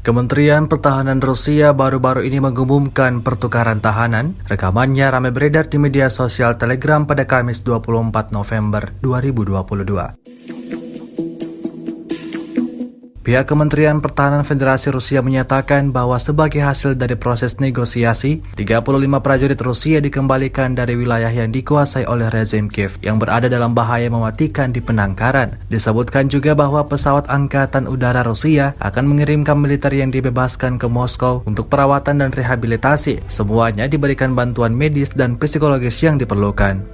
Kementerian Pertahanan Rusia baru-baru ini mengumumkan pertukaran tahanan. Rekamannya ramai beredar di media sosial Telegram pada Kamis 24 November 2022. Pihak Kementerian Pertahanan Federasi Rusia menyatakan bahwa sebagai hasil dari proses negosiasi, 35 prajurit Rusia dikembalikan dari wilayah yang dikuasai oleh rezim Kiev yang berada dalam bahaya mematikan di penangkaran. Disebutkan juga bahwa pesawat Angkatan Udara Rusia akan mengirimkan militer yang dibebaskan ke Moskow untuk perawatan dan rehabilitasi. Semuanya diberikan bantuan medis dan psikologis yang diperlukan.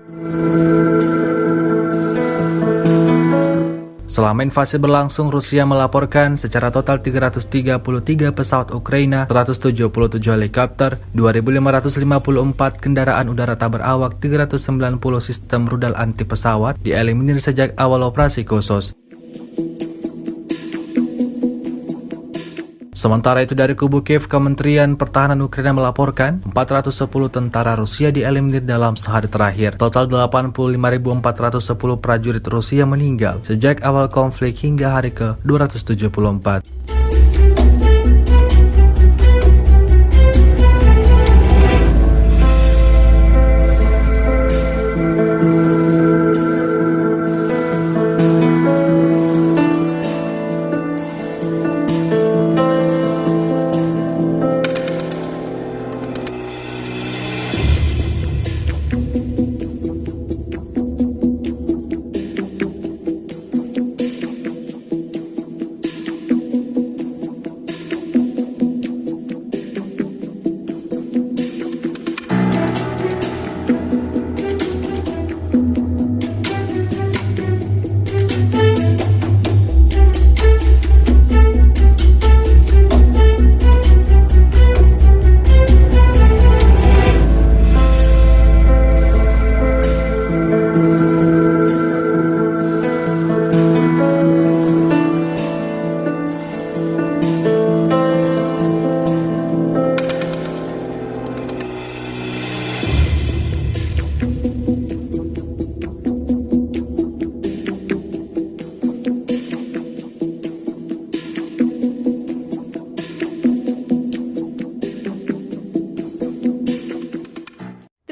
Selama invasi berlangsung, Rusia melaporkan secara total 333 pesawat Ukraina, 177 helikopter, 2.554 kendaraan udara tak berawak, 390 sistem rudal anti pesawat dieliminir sejak awal operasi khusus. Sementara itu dari kubu Kiev, Kementerian Pertahanan Ukraina melaporkan 410 tentara Rusia dieliminir dalam sehari terakhir. Total 85.410 prajurit Rusia meninggal sejak awal konflik hingga hari ke-274.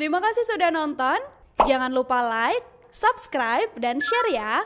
Terima kasih sudah nonton. Jangan lupa like, subscribe, dan share ya.